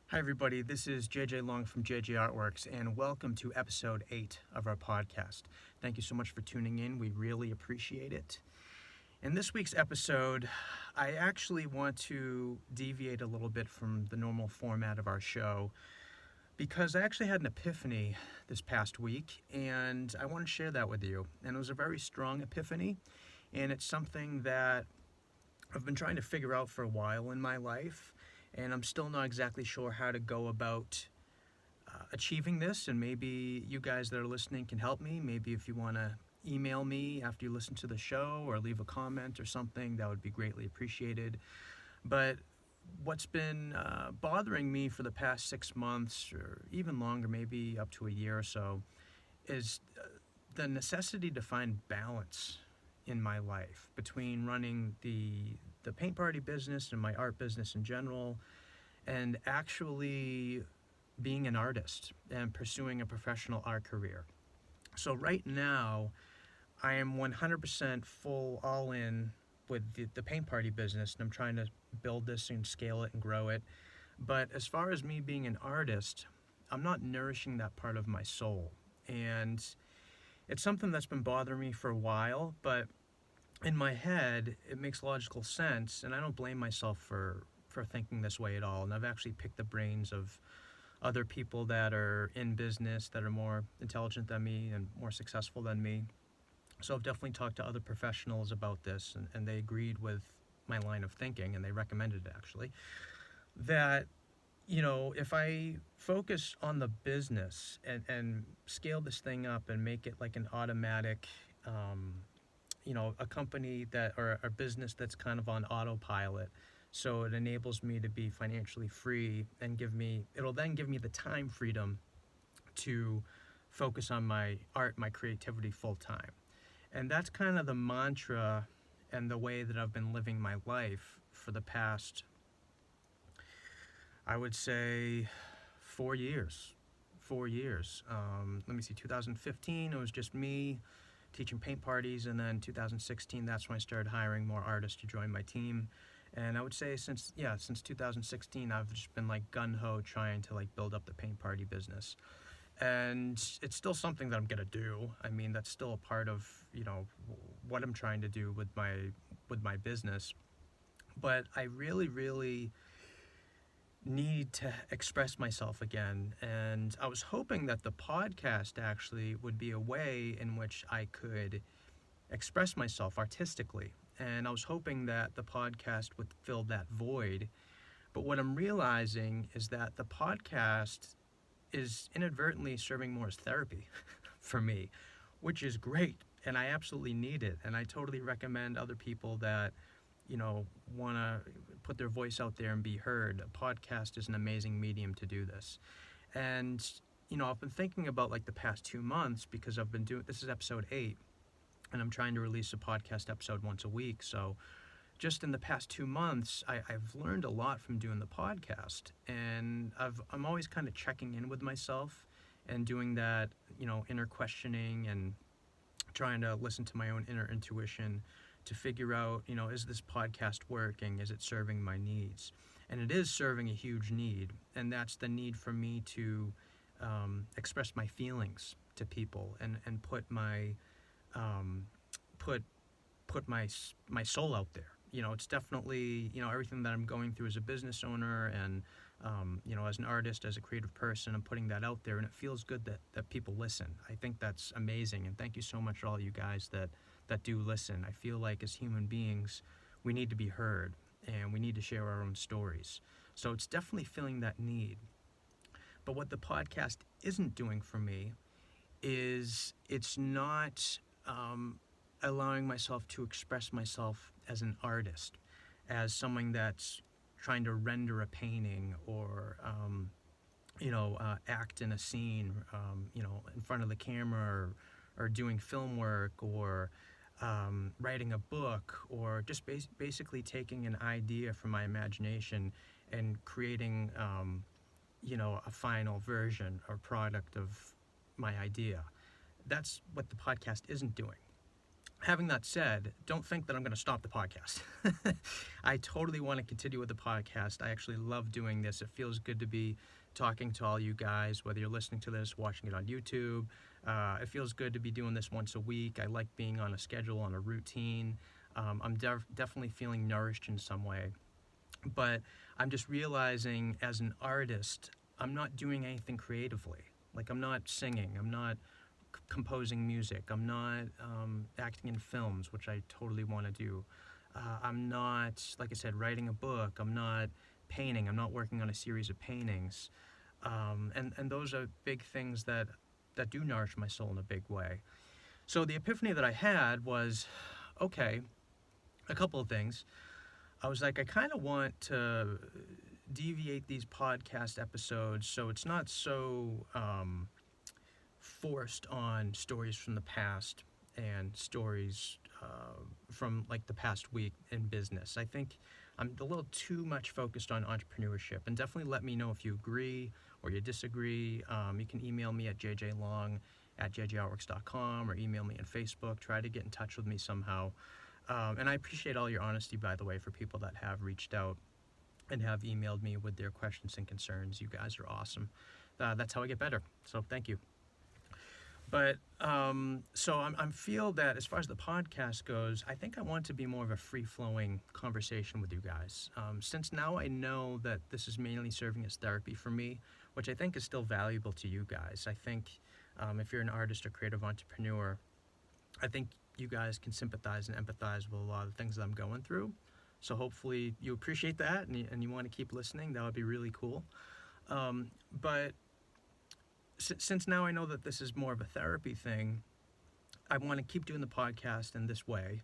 Hi everybody, this is JJ Long from JJArtworks and welcome to episode 8 of our podcast. Thank you so much for tuning in, we really appreciate it. In this week's episode, I actually want to deviate a little bit from the normal format of our show because I actually had an epiphany this past week and I want to share that with you. And it was a very strong epiphany and it's something that I've been trying to figure out for a while in my life. And I'm still not exactly sure how to go about achieving this, and maybe you guys that are listening can help me. Maybe if you want to email me after you listen to the show or leave a comment or something, that would be greatly appreciated. But what's been bothering me for the past 6 months or even longer, maybe up to a year or so, is the necessity to find balance in my life between running the paint party business and my art business in general and actually being an artist and pursuing a professional art career. So right now I am 100% full all in with the paint party business, and I'm trying to build this and scale it and grow it. But as far as me being an artist, I'm not nourishing that part of my soul, and it's something that's been bothering me for a while, but in my head, it makes logical sense, and I don't blame myself for thinking this way at all. And I've actually picked the brains of other people that are in business that are more intelligent than me and more successful than me. So I've definitely talked to other professionals about this, and they agreed with my line of thinking, and they recommended it actually, that if I focus on the business and scale this thing up and make it like an automatic a company that or a business that's kind of on autopilot, so it enables me to be financially free and it'll then give me the time freedom to focus on my art, my creativity full time. And that's kind of the mantra and the way that I've been living my life for the past, I would say, 4 years. 4 years. Let me see, 2015, it was just me teaching paint parties, and then 2016, that's when I started hiring more artists to join my team. And I would say since 2016, I've just been like gun-ho trying to like build up the paint party business. And it's still something that I'm gonna do. I mean, that's still a part of, what I'm trying to do with my business. But I really, really need to express myself again, and I was hoping that the podcast actually would be a way in which I could express myself artistically, and I was hoping that the podcast would fill that void. But what I'm realizing is that the podcast is inadvertently serving more as therapy for me, which is great, and I absolutely need it, and I totally recommend other people that want to put their voice out there and be heard. A podcast is an amazing medium to do this. And, I've been thinking about like the past 2 months because I've been this is episode 8, and I'm trying to release a podcast episode once a week. So just in the past 2 months, I've learned a lot from doing the podcast. And I'm always kind of checking in with myself and doing that, inner questioning and trying to listen to my own inner intuition to figure out, is this podcast working? Is it serving my needs? And it is serving a huge need, and that's the need for me to express my feelings to people and put my put my soul out there. It's definitely everything that I'm going through as a business owner and as an artist, as a creative person, I'm putting that out there, and it feels good that people listen. I think that's amazing, and thank you so much to all you guys that do listen. I feel like as human beings, we need to be heard and we need to share our own stories. So it's definitely filling that need. But what the podcast isn't doing for me is it's not allowing myself to express myself as an artist, as someone that's trying to render a painting or act in a scene, in front of the camera, or doing film work, or writing a book, or just basically taking an idea from my imagination and creating a final version or product of my idea. That's what the podcast isn't doing. having that said, don't think that I'm going to stop the podcast. I totally want to continue with the podcast. I actually love doing this. It feels good to be talking to all you guys, whether you're listening to this, watching it on YouTube. It feels good to be doing this once a week. I like being on a schedule, on a routine. I'm definitely feeling nourished in some way. But I'm just realizing as an artist, I'm not doing anything creatively. Like, I'm not singing. I'm not composing music. I'm not acting in films, which I totally want to do. I'm not, like I said, writing a book. I'm not painting. I'm not working on a series of paintings. And those are big things that do nourish my soul in a big way. So the epiphany that I had was, okay, a couple of things. I was like, I kind of want to deviate these podcast episodes so it's not so forced on stories from the past and stories from like the past week in business. I think I'm a little too much focused on entrepreneurship, and definitely let me know if you agree or you disagree. You can email me at jjlong@jjartworks.com or email me on Facebook. Try to get in touch with me somehow. And I appreciate all your honesty, by the way, for people that have reached out and have emailed me with their questions and concerns. You guys are awesome. That's how I get better. So thank you. But so I feel that as far as the podcast goes, I think I want to be more of a free-flowing conversation with you guys. Since now I know that this is mainly serving as therapy for me, which I think is still valuable to you guys. I think if you're an artist or creative entrepreneur, I think you guys can sympathize and empathize with a lot of the things that I'm going through. So hopefully you appreciate that and you want to keep listening. That would be really cool. But since now I know that this is more of a therapy thing, I want to keep doing the podcast in this way.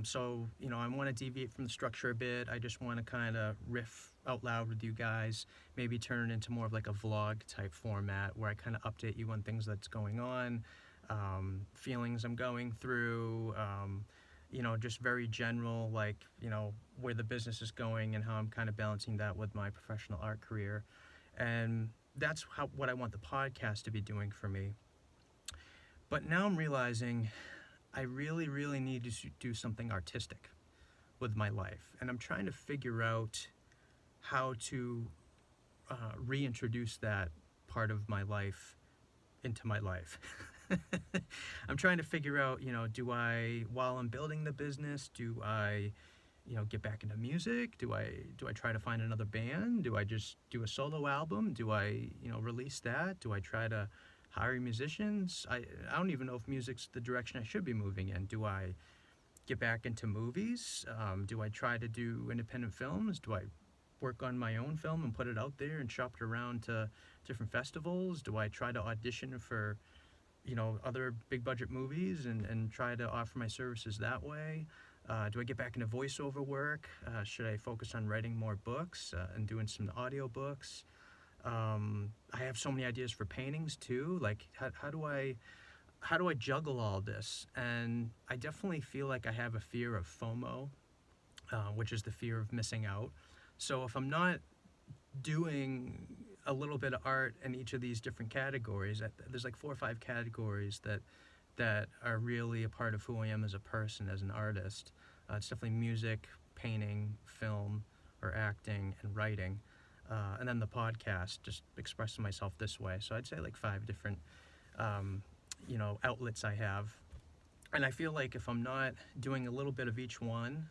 So, I want to deviate from the structure a bit. I just want to kind of riff out loud with you guys, maybe turn it into more of like a vlog type format where I kind of update you on things that's going on, feelings I'm going through, just very general, like, where the business is going and how I'm kind of balancing that with my professional art career. And that's what I want the podcast to be doing for me. But now I'm realizing I really, really need to do something artistic with my life. And I'm trying to figure out how to reintroduce that part of my life into my life. I'm trying to figure out, while I'm building the business, do I get back into music? Do I try to find another band? Do I just do a solo album? Do I, release that? Do I try to hire musicians? I don't even know if music's the direction I should be moving in. Do I get back into movies? Do I try to do independent films? Do I work on my own film and put it out there and shop it around to different festivals? Do I try to audition for, other big budget movies and try to offer my services that way? Do I get back into voiceover work? Should I focus on writing more books and doing some audio books? I have so many ideas for paintings too. Like, how do I juggle all this? And I definitely feel like I have a fear of FOMO, which is the fear of missing out. So if I'm not doing a little bit of art in each of these different categories, there's like 4 or 5 categories that are really a part of who I am as a person, as an artist. It's definitely music, painting, film, or acting, and writing. And then the podcast, just expressing myself this way. So I'd say like 5 different, outlets I have. And I feel like if I'm not doing a little bit of each one,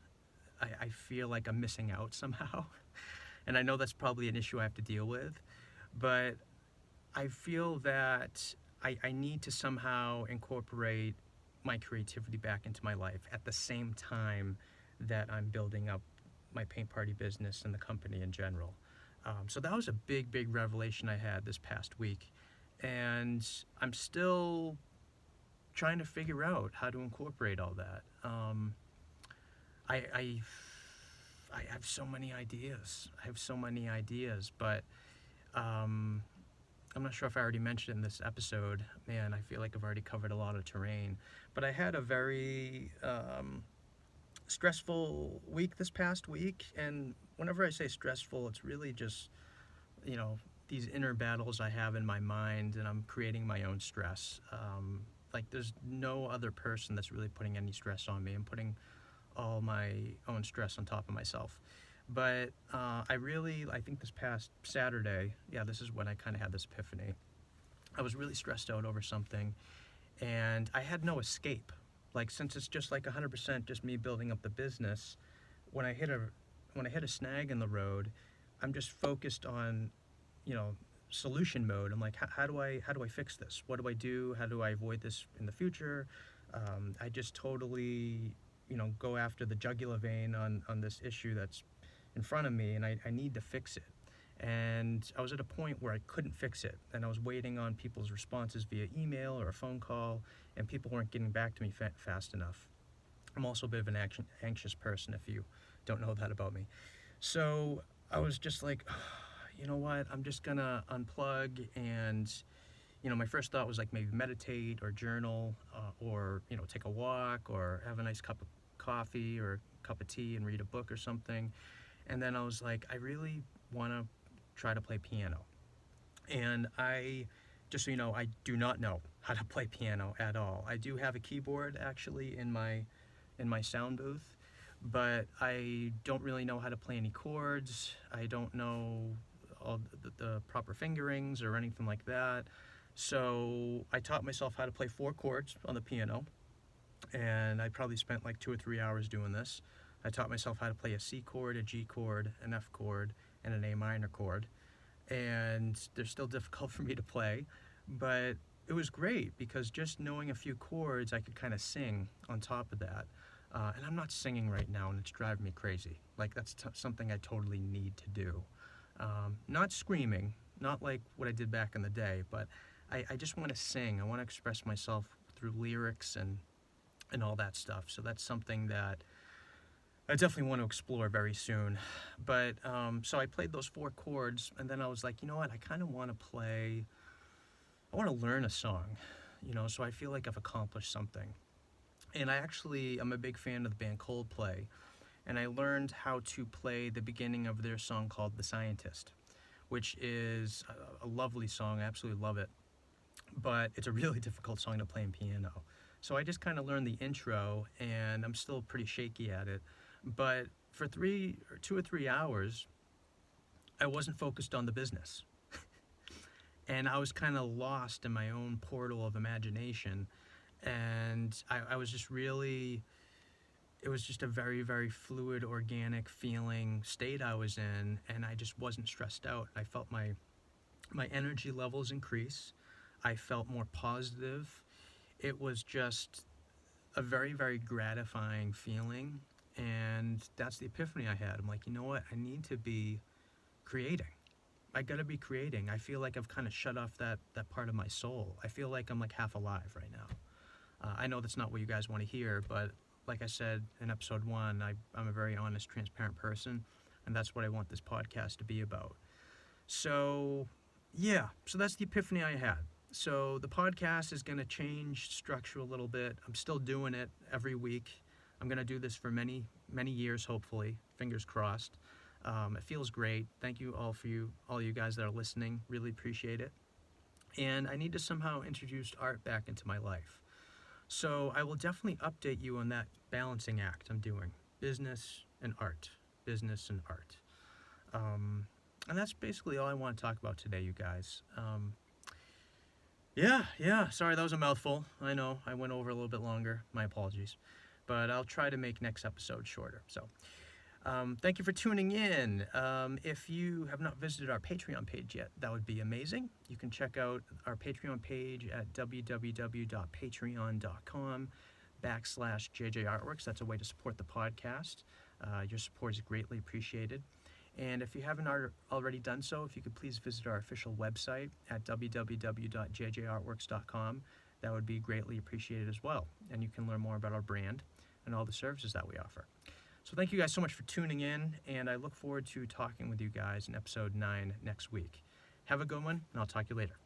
I feel like I'm missing out somehow. And I know that's probably an issue I have to deal with. But I feel that I need to somehow incorporate my creativity back into my life at the same time that I'm building up my paint party business and the company in general. So that was a big, big revelation I had this past week. And I'm still trying to figure out how to incorporate all that. I have so many ideas. But I'm not sure if I already mentioned in this episode. Man, I feel like I've already covered a lot of terrain. But I had a very stressful week this past week. And whenever I say stressful, it's really just, these inner battles I have in my mind, and I'm creating my own stress. Like, there's no other person that's really putting any stress on me. I'm putting all my own stress on top of myself. But I think this past Saturday, this is when I kind of had this epiphany. I was really stressed out over something, and I had no escape. Like, since it's just like 100% just me building up the business, when I hit a snag in the road, I'm just focused on, solution mode. I'm like, how do I fix this? What do I do? How do I avoid this in the future? I just totally, go after the jugular vein on this issue that's in front of me, and I need to fix it. And I was at a point where I couldn't fix it, and I was waiting on people's responses via email or a phone call, and people weren't getting back to me fast enough. I'm also a bit of an anxious person, if you don't know that about me. So I was just like, you know what, I'm just gonna unplug, and my first thought was like maybe meditate or journal, or take a walk or have a nice cup of coffee or a cup of tea and read a book or something. And then I was like, I really want to try to play piano. And just so you know, I do not know how to play piano at all. I do have a keyboard actually in my sound booth, but I don't really know how to play any chords. I don't know all the proper fingerings or anything like that. So I taught myself how to play 4 chords on the piano, and I probably spent like 2 or 3 hours doing this. I taught myself how to play a C chord, a G chord, an F chord, and an A minor chord. And they're still difficult for me to play, but it was great because just knowing a few chords, I could kind of sing on top of that. And I'm not singing right now, and it's driving me crazy. Like, that's something I totally need to do. Not screaming, not like what I did back in the day, but I just want to sing. I want to express myself through lyrics and all that stuff. So that's something that I definitely want to explore very soon. But so I played those 4 chords, and then I was like, you know what, I kind of want to learn a song, so I feel like I've accomplished something. And I'm a big fan of the band Coldplay, and I learned how to play the beginning of their song called The Scientist, which is a lovely song. I absolutely love it, but it's a really difficult song to play in piano. So I just kind of learned the intro, and I'm still pretty shaky at it. But for 2 or 3 hours, I wasn't focused on the business. And I was kind of lost in my own portal of imagination. And I was just really, it was just a very, very fluid, organic feeling state I was in. And I just wasn't stressed out. I felt my energy levels increase. I felt more positive. It was just a very, very gratifying feeling. And that's the epiphany I had. I'm like, you know what? I need to be creating. I gotta be creating. I feel like I've kind of shut off that part of my soul. I feel like I'm like half alive right now. I know that's not what you guys want to hear, but like I said in episode 1, I'm a very honest, transparent person, and that's what I want this podcast to be about. So so that's the epiphany I had. So the podcast is going to change structure a little bit. I'm still doing it every week. I'm going to do this for many, many years, hopefully. Fingers crossed. It feels great. Thank you all you guys that are listening. Really appreciate it. And I need to somehow introduce art back into my life. So I will definitely update you on that balancing act I'm doing. Business and art. Business and art. And that's basically all I want to talk about today, you guys. Sorry, that was a mouthful. I know, I went over a little bit longer. My apologies. But I'll try to make next episode shorter. So, thank you for tuning in. If you have not visited our Patreon page yet, that would be amazing. You can check out our Patreon page at www.patreon.com/JJArtworks. That's a way to support the podcast. Your support is greatly appreciated. And if you haven't already done so, if you could please visit our official website at www.JJArtworks.com, that would be greatly appreciated as well. And you can learn more about our brand and all the services that we offer. So thank you guys so much for tuning in, and I look forward to talking with you guys in episode 9 next week. Have a good one, and I'll talk to you later.